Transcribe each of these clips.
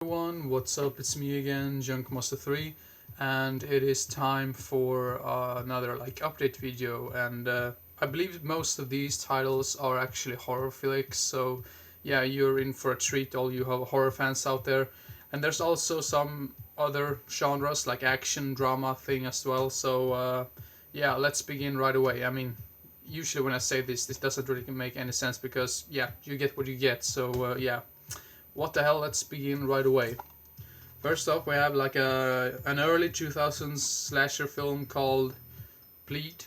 Everyone, what's up? It's me again, Junkmaster3, and it is time for another update video. And I believe most of these titles are actually horror flicks, so yeah, you're in for a treat, all you horror fans out there. And there's also some other genres like action, drama thing as well. So yeah, let's begin right away. I mean, usually when I say this doesn't really make any sense because yeah, you get what you get. So yeah, what the hell? Let's begin right away. First off, we have an early 2000s slasher film called Bleed.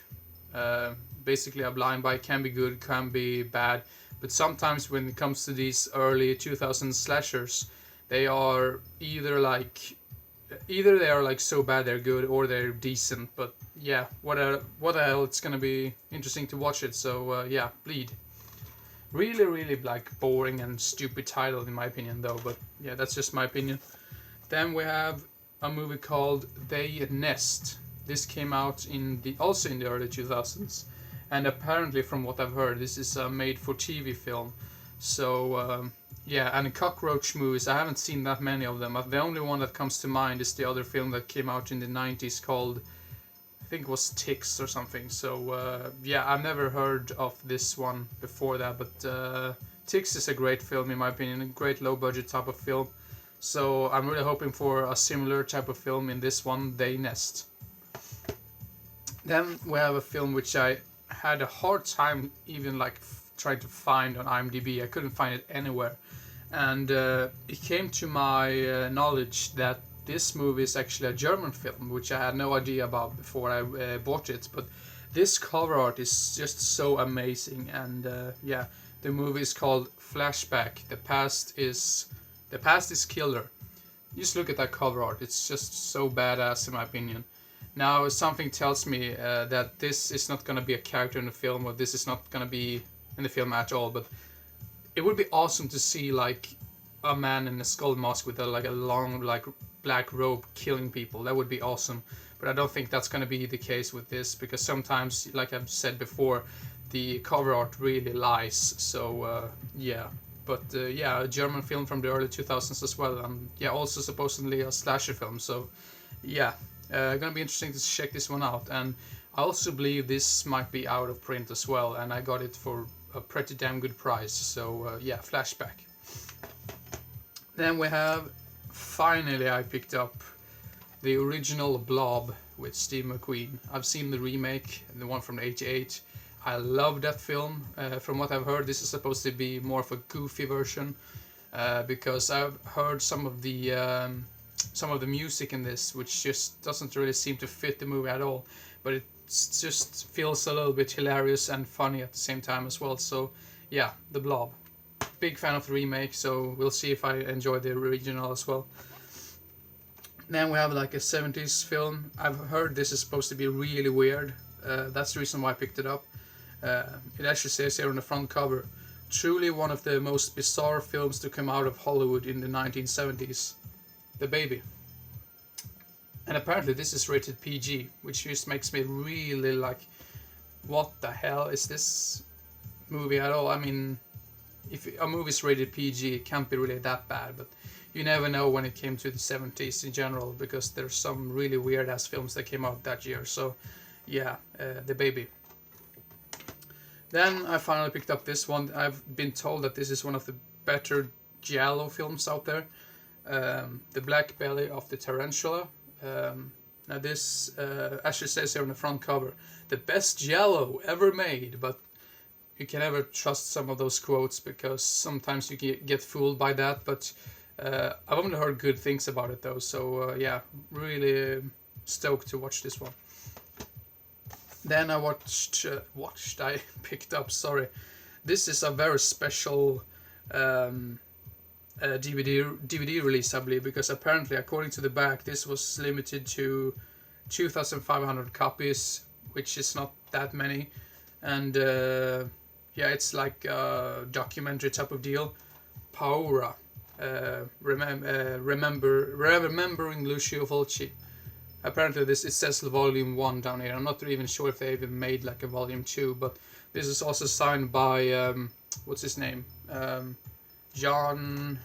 Uh, Basically, a blind buy can be good, can be bad, but sometimes when it comes to these early 2000s slashers, they are either they are so bad they're good or they're decent. But yeah, what the hell? It's gonna be interesting to watch it. So yeah, Bleed. Really boring and stupid title in my opinion though. But yeah, that's just my opinion. Then we have a movie called They Nest. This came out also in the early 2000s, and apparently, from what I've heard, this is a made-for-TV film. So yeah, and cockroach movies. I haven't seen that many of them. The only one that comes to mind is the other film that came out in the 90s called, I think it was Ticks or something. So yeah, I've never heard of this one before that, but Ticks is a great film in my opinion, a great low-budget type of film. So I'm really hoping for a similar type of film in this one, They Nest. Then we have a film which I had a hard time even trying to find on IMDb. I couldn't find it anywhere, and it came to my knowledge that this movie is actually a German film, which I had no idea about before I bought it. But this cover art is just so amazing, and yeah, the movie is called Flashback. The past is killer. Just look at that cover art. It's just so badass in my opinion. Now something tells me that this is not gonna be a character in the film, or this is not gonna be in the film at all. But it would be awesome to see a man in a skull mask with a long black robe killing people. That would be awesome. But I don't think that's gonna be the case with this, because sometimes, like I've said before, the cover art really lies. So yeah. But yeah, a German film from the early 2000s as well, and yeah, also supposedly a slasher film. So yeah, gonna be interesting to check this one out. And I also believe this might be out of print as well, and I got it for a pretty damn good price. So yeah, Flashback. Then we have, finally I picked up the original Blob with Steve McQueen. I've seen the remake, the one from '88. I love that film. From what I've heard, this is supposed to be more of a goofy version, because I've heard some of the music in this, which just doesn't really seem to fit the movie at all. But it just feels a little bit hilarious and funny at the same time as well. So yeah, The Blob. Big fan of the remake, so we'll see if I enjoy the original as well. Then we have a 70s film. I've heard this is supposed to be really weird. That's the reason why I picked it up. It actually says here on the front cover, truly one of the most bizarre films to come out of Hollywood in the 1970s. The Baby. And apparently this is rated PG, which just makes me really what the hell is this movie at all? I mean, if a movie's rated PG, it can't be really that bad, but you never know when it came to the 70s in general, because there's some really weird ass films that came out that year. So yeah, The Baby. Then I finally picked up this one. I've been told that this is one of the better giallo films out there. The Black Belly of the Tarantula. Now this actually says here on the front cover, the best giallo ever made. But you can never trust some of those quotes, because sometimes you get fooled by that. But I've only heard good things about it though. So yeah, really stoked to watch this one. Then I I picked up, sorry. This is a very special DVD release, I believe, because apparently, according to the back, this was limited to 2,500 copies, which is not that many. And yeah, it's like a documentary type of deal. Paura, remembering Lucio Fulci. Apparently it says volume 1 down here. I'm not even sure if they even made a volume 2, but this is also signed by what's his name, John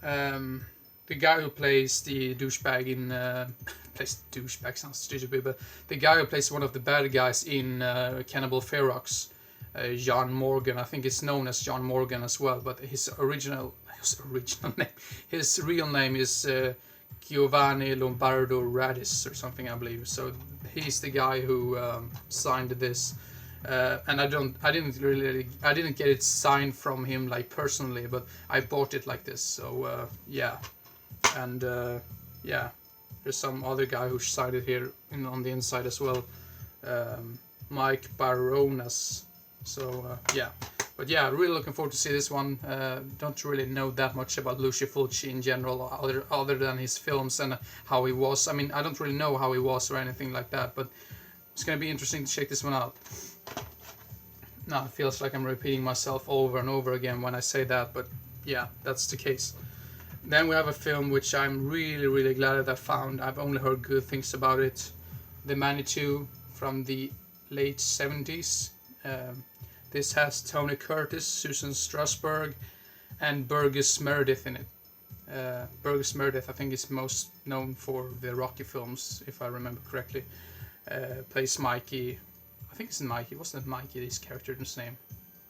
Um, the guy who plays the douchebag in plays douchebag sounds stupid, but the guy who plays one of the bad guys in Cannibal Ferox, John Morgan. I think it's known as John Morgan as well, but his original name, his real name is Giovanni Lombardo Radis or something, I believe. So he's the guy who signed this. And I didn't get it signed from him like personally, but I bought it like this. So yeah, and yeah, there's some other guy who signed it here on the inside as well, Mike Baronas. So yeah, but yeah, really looking forward to see this one. Don't really know that much about Lucio Fulci in general, other than his films and how he was. I mean, I don't really know how he was or anything like that, but it's gonna be interesting to check this one out. Now it feels like I'm repeating myself over and over again when I say that, but yeah, that's the case. Then we have a film which I'm really glad that I found. I've only heard good things about it. The Manitou from the late 70s. This has Tony Curtis, Susan Strasberg, and Burgess Meredith in it. Burgess Meredith, I think, is most known for the Rocky films, if I remember correctly. Plays Mikey. I think it's Mikey. Wasn't it Mikey, his character's name?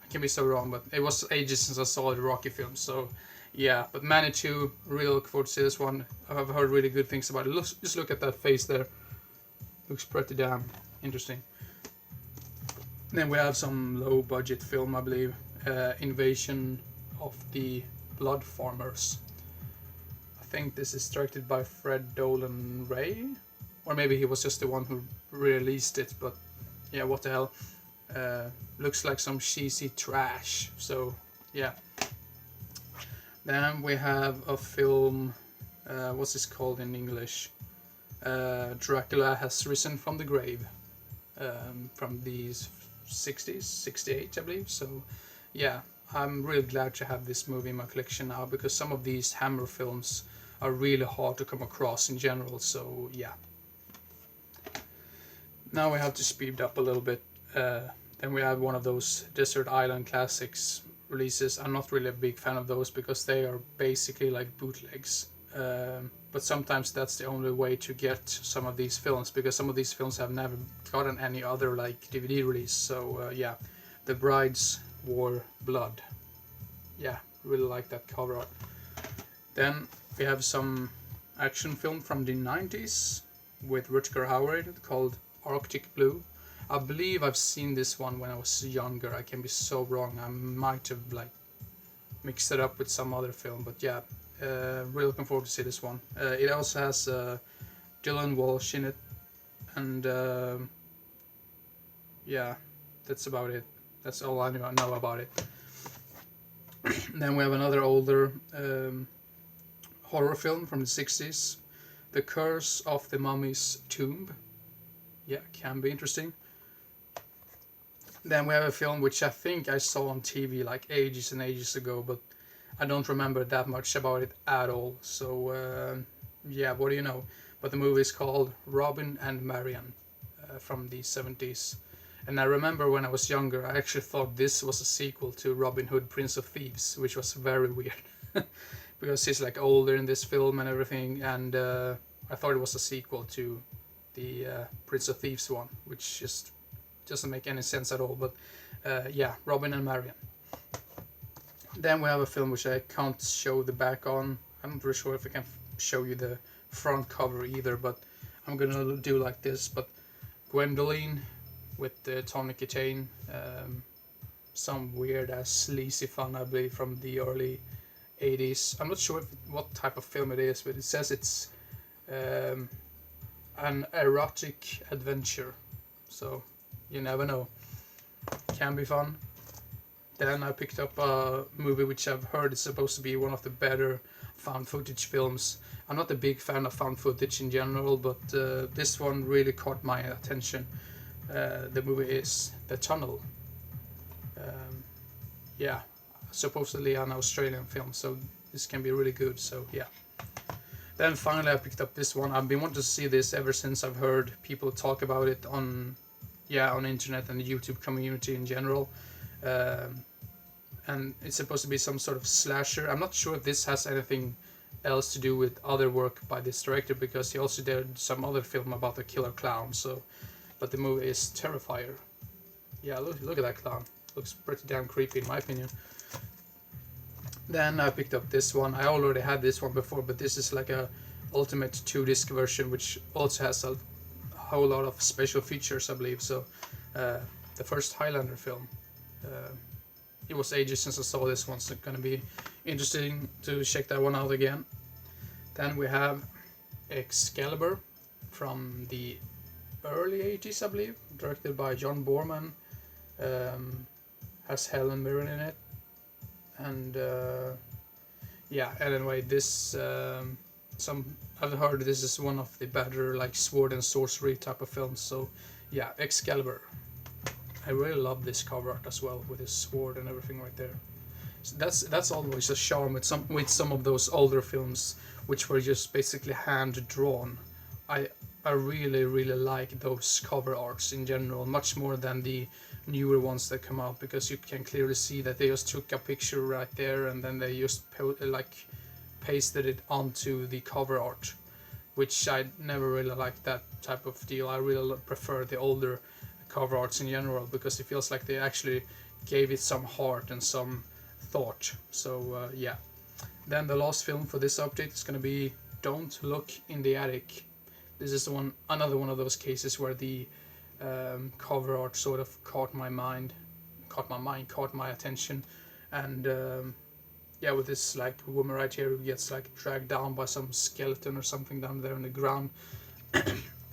I can be so wrong, but it was ages since I saw the Rocky films, so yeah. But Manitou, really look forward to see this one. I've heard really good things about it. Just look at that face there. Looks pretty damn interesting. Then we have some low-budget film, I believe. Invasion of the Blood Farmers. I think this is directed by Fred Dolan Ray, or maybe he was just the one who released it. But yeah, what the hell? Looks like some cheesy trash. So yeah. Then we have a film. What's this called in English? Dracula Has Risen from the Grave. From the 60s, 68 I believe. So yeah, I'm really glad to have this movie in my collection now, because some of these Hammer films are really hard to come across in general. So yeah. Now we have to speed up a little bit. Then we have one of those Desert Island Classics releases. I'm not really a big fan of those because they are basically like bootlegs. But sometimes that's the only way to get some of these films, because some of these films have never gotten any other like DVD release. So yeah, The Brides Wore Blood. Yeah, really like that cover art. Then we have some action film from the 90s with Rutger Hauer called Arctic Blue. I believe I've seen this one when I was younger. I can be so wrong. I might have like mixed it up with some other film, but yeah, really looking forward to see this one. It also has Dylan Walsh in it, and yeah, that's about it. That's all I know about it. Then we have another older horror film from the 60s, The Curse of the Mummy's Tomb. Yeah, can be interesting. Then we have a film which I think I saw on TV like ages and ages ago, but I don't remember that much about it at all. So yeah, what do you know? But the movie is called Robin and Marian from the 70s. And I remember when I was younger, I actually thought this was a sequel to Robin Hood, Prince of Thieves, which was very weird. Because he's like older in this film and everything, and I thought it was a sequel to the Prince of Thieves one, which just doesn't make any sense at all. But yeah, Robin and Marian. Then we have a film which I can't show the back on. I'm not really sure if I can show you the front cover either, but I'm gonna do like this. But Gwendoline with Tony Kitane, some weird ass sleazy fun, I believe, from the early 80s. I'm not sure what type of film it is, but it says it's an erotic adventure. So you never know. Can be fun. Then I picked up a movie which I've heard is supposed to be one of the better found footage films. I'm not a big fan of found footage in general, but this one really caught my attention. The movie is The Tunnel. Yeah, supposedly an Australian film, so this can be really good. So yeah. Then finally I picked up this one. I've been wanting to see this ever since I've heard people talk about it on internet and the YouTube community in general. and it's supposed to be some sort of slasher. I'm not sure if this has anything else to do with other work by this director, because he also did some other film about a killer clown. So, but the movie is Terrifier. Yeah, look at that clown. Looks pretty damn creepy in my opinion. Then I picked up this one. I already had this one before, but this is like a ultimate 2-disc version, which also has a whole lot of special features, I believe. So, the first Highlander film. It was ages since I saw this one, so it's gonna be interesting to check that one out again. Then we have Excalibur from the early 80s, I believe, directed by John Borman. Has Helen Mirren in it, and yeah. Anyway, this I've heard this is one of the better like sword and sorcery type of films. So yeah, Excalibur. I really love this cover art as well, with his sword and everything right there. So that's always a charm with some of those older films, which were just basically hand drawn. I really like those cover arts in general, much more than the newer ones that come out, because you can clearly see that they just took a picture right there and then they just pasted it onto the cover art, which I never really liked that type of deal. I really prefer the older cover arts in general, because it feels like they actually gave it some heart and some thought. So yeah. Then the last film for this update is going to be Don't Look in the Attic. This is another one of those cases where the cover art sort of caught my attention, and yeah, with this like woman right here who gets like dragged down by some skeleton or something down there on the ground,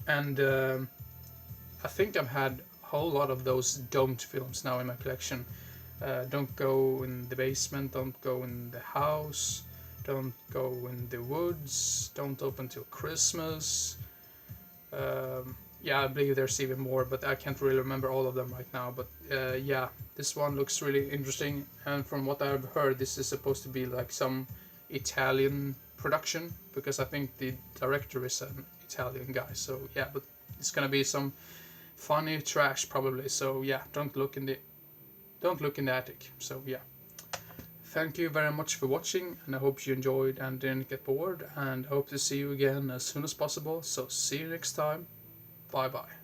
and I think I've had a whole lot of those don't films now in my collection. Don't go in the basement, don't go in the house, don't go in the woods, don't open till Christmas. Yeah, I believe there's even more, but I can't really remember all of them right now. But yeah, this one looks really interesting, and from what I've heard, this is supposed to be like some Italian production, because I think the director is an Italian guy. So yeah, but it's gonna be some funny trash probably. So yeah, don't look in the attic. So yeah, thank you very much for watching, and I hope you enjoyed and didn't get bored, and I hope to see you again as soon as possible. So see you next time. Bye bye.